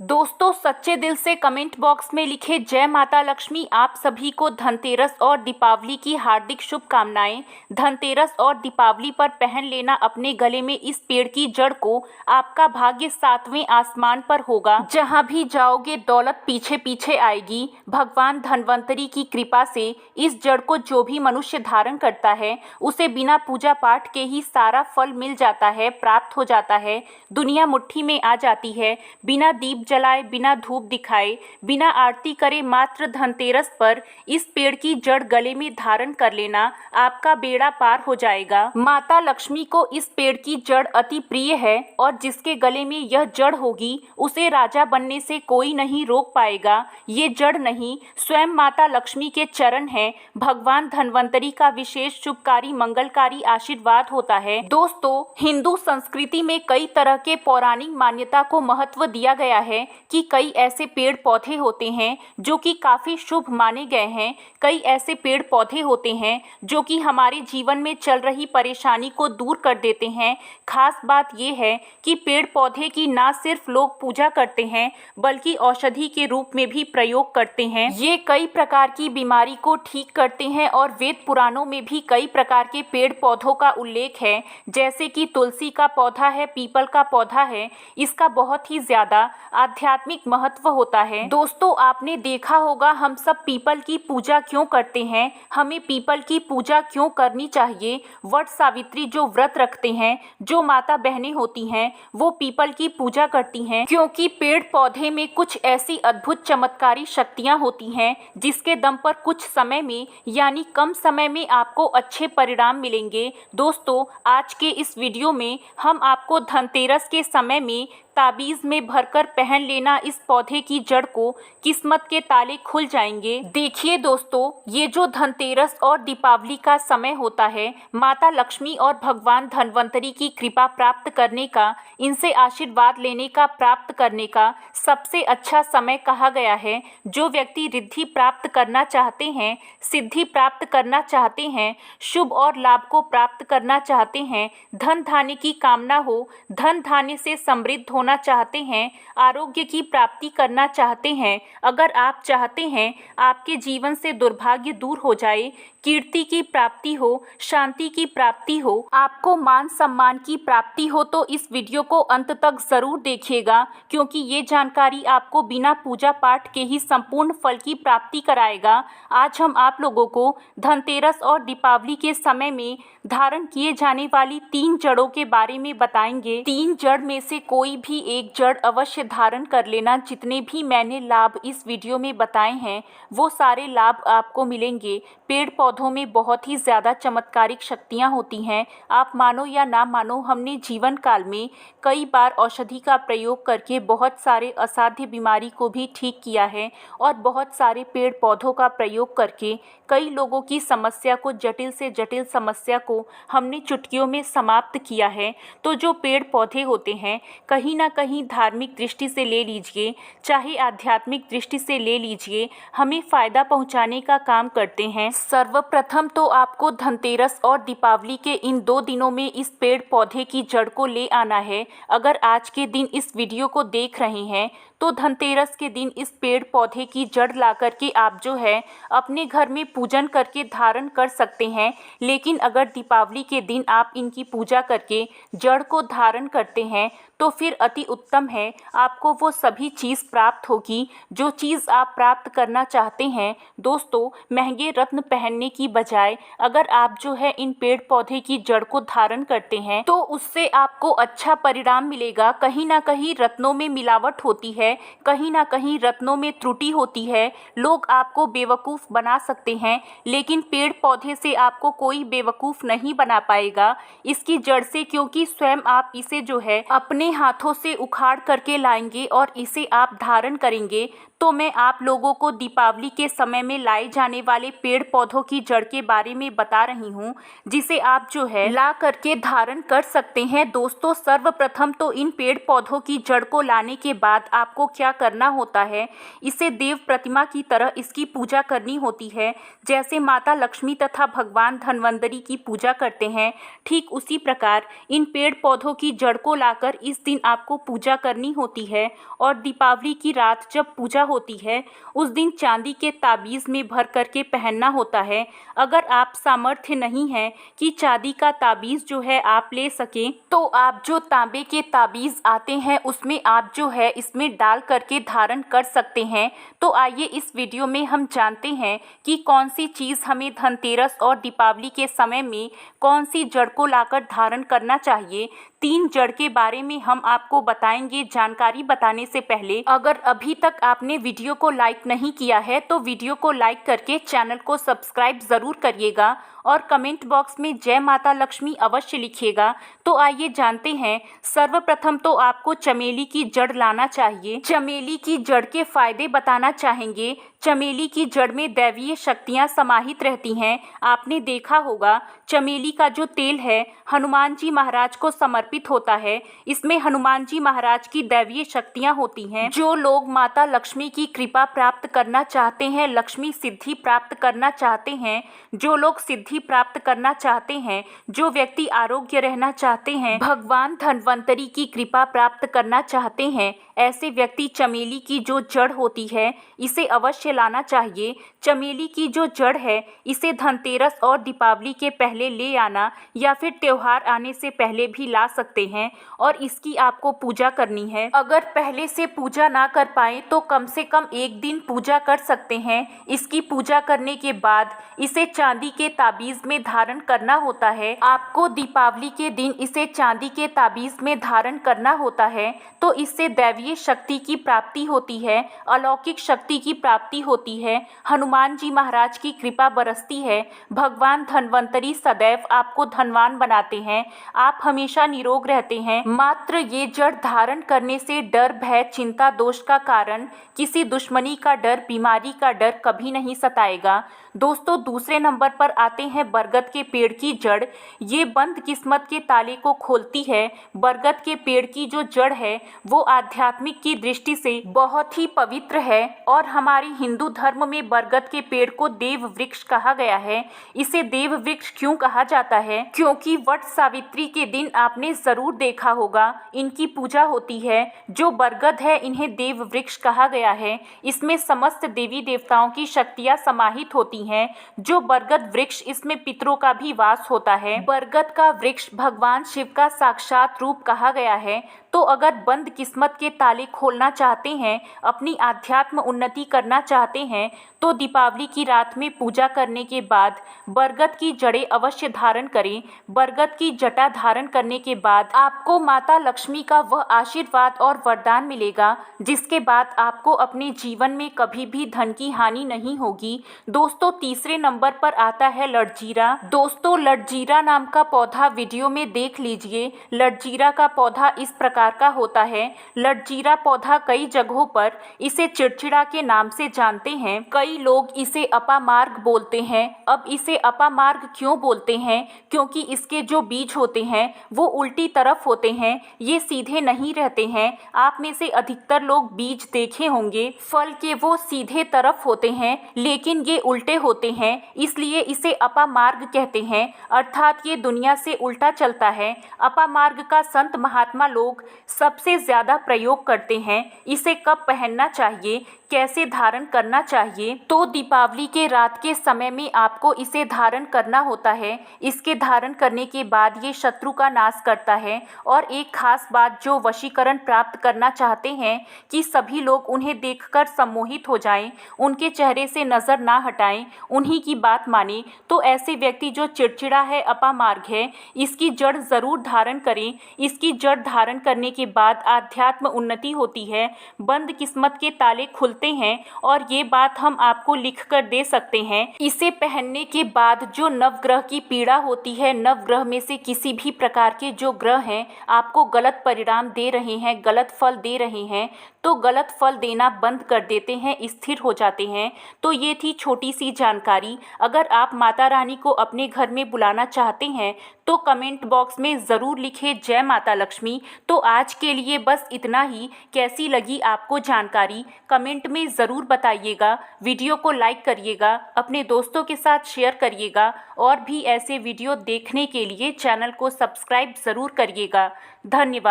दोस्तों सच्चे दिल से कमेंट बॉक्स में लिखे जय माता लक्ष्मी। आप सभी को धनतेरस और दीपावली की हार्दिक शुभकामनाएं। धनतेरस और दीपावली पर पहन लेना अपने गले में इस पेड़ की जड़ को। आपका भाग्य 7वें आसमान पर होगा। जहां भी जाओगे दौलत पीछे पीछे आएगी। भगवान धन्वंतरी की कृपा से इस जड़ को जो भी मनुष्य धारण करता है उसे बिना पूजा पाठ के ही सारा फल मिल जाता है, प्राप्त हो जाता है। दुनिया मुट्ठी में आ जाती है। बिना दीप जलाए, बिना धूप दिखाए, बिना आरती करे मात्र धनतेरस पर इस पेड़ की जड़ गले में धारण कर लेना, आपका बेड़ा पार हो जाएगा। माता लक्ष्मी को इस पेड़ की जड़ अति प्रिय है और जिसके गले में यह जड़ होगी उसे राजा बनने से कोई नहीं रोक पाएगा। ये जड़ नहीं, स्वयं माता लक्ष्मी के चरण हैं। भगवान धन्वंतरी का विशेष शुभकारी मंगलकारी आशीर्वाद होता है। दोस्तों, हिंदू संस्कृति में कई तरह के पौराणिक मान्यता को महत्व दिया गया है कि कई ऐसे पेड़ पौधे होते हैं जो कि काफ़ी शुभ माने गए हैं। कई ऐसे पेड़ पौधे होते हैं जो कि हमारे जीवन में चल रही परेशानी को दूर कर देते हैं। खास बात यह है कि पेड़ पौधे की ना सिर्फ लोग पूजा करते हैं बल्कि औषधि के रूप में भी प्रयोग करते हैं। ये कई प्रकार की बीमारी को ठीक करते हैं और वेद पुराणों में भी कई प्रकार के पेड़ पौधों का उल्लेख है, जैसे कि तुलसी का पौधा है, पीपल का पौधा है। इसका बहुत ही ज़्यादा आध्यात्मिक महत्व होता है। दोस्तों, आपने देखा होगा हम सब पीपल की पूजा क्यों करते हैं, हमें पीपल की पूजा क्यों करनी चाहिए। वट सावित्री जो व्रत रखते हैं, जो माता बहनें होती हैं, वो पीपल की पूजा करती हैं क्योंकि पेड़ पौधे में कुछ ऐसी अद्भुत चमत्कारी शक्तियां होती हैं जिसके दम पर कुछ समय में यानी कम समय में आपको अच्छे परिणाम मिलेंगे। दोस्तों, आज के इस वीडियो में हम आपको धनतेरस के समय में ताबीज़ में भरकर पहन लेना इस पौधे की जड़ को, किस्मत के ताले खुल जाएंगे। देखिए दोस्तों, ये जो धनतेरस और दीपावली का समय होता है, माता लक्ष्मी और भगवान धन्वंतरी की कृपा प्राप्त करने का, इनसे आशीर्वाद लेने का, प्राप्त करने का सबसे अच्छा समय कहा गया है। जो व्यक्ति रिद्धि प्राप्त करना चाहते हैं, सिद्धि प्राप्त करना चाहते हैं, शुभ और लाभ को प्राप्त करना चाहते हैं, धन धान्य की कामना हो, धन धान्य से समृद्ध होना चाहते हैं, आरोग्य की प्राप्ति करना चाहते हैं, अगर आप चाहते हैं आपके जीवन से दुर्भाग्य दूर हो जाए, कीर्ति की प्राप्ति हो, शांति की प्राप्ति हो, आपको मान सम्मान की प्राप्ति हो, तो इस वीडियो को अंत तक ज़रूर देखिएगा क्योंकि ये जानकारी आपको बिना पूजा पाठ के ही संपूर्ण फल की प्राप्ति कराएगा। आज हम आप लोगों को धनतेरस और दीपावली के समय में धारण किए जाने वाली 3 जड़ों के बारे में बताएंगे। 3 जड़ में से कोई भी एक जड़ अवश्य धारण कर लेना। जितने भी मैंने लाभ इस वीडियो में बताए हैं वो सारे लाभ आपको मिलेंगे। पेड़ पौधों में बहुत ही ज़्यादा चमत्कारिक शक्तियाँ होती हैं। आप मानो या ना मानो, हमने जीवन काल में कई बार औषधि का प्रयोग करके बहुत सारे असाध्य बीमारी को भी ठीक किया है और बहुत सारे पेड़ पौधों का प्रयोग करके कई लोगों की समस्या को, जटिल से जटिल समस्या को हमने चुटकियों में समाप्त किया है। तो जो पेड़ पौधे होते हैं, कहीं ना कहीं धार्मिक दृष्टि से ले लीजिए, चाहे आध्यात्मिक दृष्टि से ले लीजिए, हमें फ़ायदा पहुंचाने का काम करते हैं। सर्वप्रथम तो आपको धनतेरस और दीपावली के इन 2 दिनों में इस पेड़ पौधे की जड़ को ले आना है। अगर आज के दिन इस वीडियो को देख रहे हैं तो धनतेरस के दिन इस पेड़ पौधे की जड़ ला करके आप जो है अपने घर में पूजन करके धारण कर सकते हैं। लेकिन अगर दीपावली के दिन आप इनकी पूजा करके जड़ को धारण करते हैं तो फिर अति उत्तम है, आपको वो सभी चीज़ प्राप्त होगी जो चीज़ आप प्राप्त करना चाहते हैं। दोस्तों, महंगे रत्न पहनने की बजाय अगर आप जो है इन पेड़ पौधे की जड़ को धारण करते हैं तो उससे आपको अच्छा परिणाम मिलेगा। कहीं ना कहीं रत्नों में मिलावट होती है, कहीं ना कहीं रत्नों में त्रुटि होती है, लोग आपको बेवकूफ़ बना सकते हैं, लेकिन पेड़ पौधे से आपको कोई बेवकूफ़ नहीं बना पाएगा इसकी जड़ से, क्योंकि स्वयं आप इसे जो है अपने हाथों से उखाड़ करके लाएंगे और इसे आप धारण करेंगे। तो मैं आप लोगों को दीपावली के समय में लाए जाने वाले पेड़ पौधों की जड़ के बारे में बता रही हूँ जिसे आप जो है ला करके धारण कर सकते हैं। दोस्तों, सर्वप्रथम तो इन पेड़ पौधों की जड़ को लाने के बाद आपको क्या करना होता है, इसे देव प्रतिमा की तरह इसकी पूजा करनी होती है। जैसे माता लक्ष्मी तथा भगवान धन्वंतरी की पूजा करते हैं, ठीक उसी प्रकार इन पेड़ पौधों की जड़ को लाकर इस दिन आपको आपको पूजा करनी होती है और दीपावली की रात जब पूजा होती है उस दिन चांदी के ताबीज़ में भर करके पहनना होता है। अगर आप सामर्थ्य नहीं है कि चांदी का ताबीज़ जो है आप ले सकें तो आप जो तांबे के ताबीज़ आते हैं उसमें आप जो है इसमें डाल करके धारण कर सकते हैं। तो आइए इस वीडियो में हम जानते हैं कि कौन सी चीज़ हमें धनतेरस और दीपावली के समय में कौन सी जड़ को लाकर धारण करना चाहिए। 3 जड़ के बारे में हम आपको बताएंगे। जानकारी बताने से पहले अगर अभी तक आपने वीडियो को लाइक नहीं किया है तो वीडियो को लाइक करके चैनल को सब्सक्राइब ज़रूर करिएगा और कमेंट बॉक्स में जय माता लक्ष्मी अवश्य लिखिएगा। तो आइए जानते हैं। सर्वप्रथम तो आपको चमेली की जड़ लाना चाहिए। चमेली की जड़ के फायदे बताना चाहेंगे। चमेली की जड़ में दैवीय शक्तियां समाहित रहती हैं। आपने देखा होगा चमेली का जो तेल है हनुमान जी महाराज को समर्पित होता है। इसमें हनुमान जी महाराज की दैवीय शक्तियां होती हैं। जो लोग माता लक्ष्मी की कृपा प्राप्त करना चाहते हैं, लक्ष्मी सिद्धि प्राप्त करना चाहते हैं, जो लोग सिद्धि प्राप्त करना चाहते हैं, जो व्यक्ति आरोग्य रहना चाहते हैं, भगवान धन्वंतरी की कृपा प्राप्त करना चाहते हैं, ऐसे व्यक्ति चमेली की जो जड़ होती है इसे अवश्य लाना चाहिए। चमेली की जो जड़ है इसे धनतेरस और दीपावली के पहले ले आना या फिर त्योहार आने से पहले भी ला सकते हैं और इसकी आपको पूजा करनी है। अगर पहले से पूजा ना कर पाए तो कम से कम 1 दिन पूजा कर सकते हैं। इसकी पूजा करने के बाद इसे चांदी के ताबीज़ में धारण करना होता है। आपको दीपावली के दिन इसे चांदी के ताबीज़ में धारण करना होता है तो इससे दैवीय शक्ति की प्राप्ति होती है, अलौकिक शक्ति की प्राप्ति होती है, हनुमान जी महाराज की कृपा बरसती है, भगवान धन्वंतरी सदैव आपको धनवान बनाते हैं, आप हमेशा निरोग रहते हैं। मात्र ये जड़ धारण करने से डर, भय, चिंता, दोष का कारण, किसी दुश्मनी का डर, बीमारी का डर कभी नहीं सताएगा। दोस्तों दूसरे नंबर पर आते हैं बरगद के पेड़ की जड़। ये बंद किस्मत के ताले को खोलती है। बरगद के पेड़ की जो जड़ है वो आध्यात्मिक की दृष्टि से बहुत ही पवित्र है और हमारे हिंदू धर्म में बरगद के पेड़ को देव वृक्ष कहा गया है। इसे देव वृक्ष क्यों कहा जाता है? क्योंकि वट सावित्री के दिन आपने जरूर देखा होगा इनकी पूजा होती है। जो बरगद है इन्हें देव वृक्ष कहा गया है। इसमें समस्त देवी देवताओं की शक्तियां समाहित होती हैं। जो बरगद वृक्ष इसमें पितरों का भी वास होता है। बरगद का वृक्ष भगवान शिव का साक्षात रूप कहा गया है। तो अगर बंद किस्मत के ताले खोलना चाहते हैं, अपनी आध्यात्म उन्नति करना चाहते हैं तो दीपावली की रात में पूजा करने के बाद बरगद की जड़ें अवश्य धारण करें। बरगद की जटा धारण करने के बाद आपको माता लक्ष्मी का वह आशीर्वाद और वरदान मिलेगा जिसके बाद आपको अपने जीवन में कभी भी धन की हानि नहीं होगी। दोस्तों तीसरे नंबर पर आता है लड़जीरा। दोस्तों लड़जीरा नाम का पौधा वीडियो में देख लीजिए। लड़जीरा का पौधा इस प्रकार का होता है। लड़जीरा पौधा कई जगहों पर इसे चिड़चिड़ा के नाम से जानते हैं। कई लोग इसे अपामार्ग बोलते हैं। अब इसे अपामार्ग क्यों बोलते हैं? क्योंकि इसके जो बीज होते हैं वो उल्टी तरफ होते हैं, ये सीधे नहीं रहते हैं। आप में से अधिकतर लोग बीज देखे होंगे, फल के वो सीधे तरफ होते हैं लेकिन ये उल्टे होते हैं, इसलिए इसे अपामार्ग कहते हैं। अर्थात ये दुनिया से उल्टा चलता है। अपामार्ग का संत महात्मा लोग सबसे ज़्यादा प्रयोग करते हैं। इसे कब पहनना चाहिए, कैसे धारण करना चाहिए? तो दीपावली के रात के समय में आपको इसे धारण करना होता है। इसके धारण करने के बाद ये शत्रु का नाश करता है। और एक खास बात, जो वशीकरण प्राप्त करना चाहते हैं कि सभी लोग उन्हें देखकर सम्मोहित हो जाएं, उनके चेहरे से नज़र ना हटाएं, उन्हीं की बात माने, तो ऐसे व्यक्ति जो चिड़चिड़ा है, अपामार्ग है, इसकी जड़ ज़रूर धारण करें। इसकी जड़ धारण करने के बाद आध्यात्म उन्नति होती है, बंद किस्मत के ताले खुलते हैं और ये बात हम आपको लिख कर दे सकते हैं। इसे पहनने के बाद जो नवग्रह की पीड़ा होती है, नवग्रह में से किसी भी प्रकार के जो ग्रह हैं आपको गलत परिणाम दे रहे हैं, गलत फल दे रहे हैं, तो गलत फल देना बंद कर देते हैं, स्थिर हो जाते हैं। तो ये थी छोटी सी जानकारी। अगर आप माता रानी को अपने घर में बुलाना चाहते हैं तो कमेंट बॉक्स में ज़रूर लिखें जय माता लक्ष्मी। तो आज के लिए बस इतना ही। कैसी लगी आपको जानकारी कमेंट में ज़रूर बताइएगा। वीडियो को लाइक करिएगा, अपने दोस्तों के साथ शेयर करिएगा और भी ऐसे वीडियो देखने के लिए चैनल को सब्सक्राइब ज़रूर करिएगा। धन्यवाद।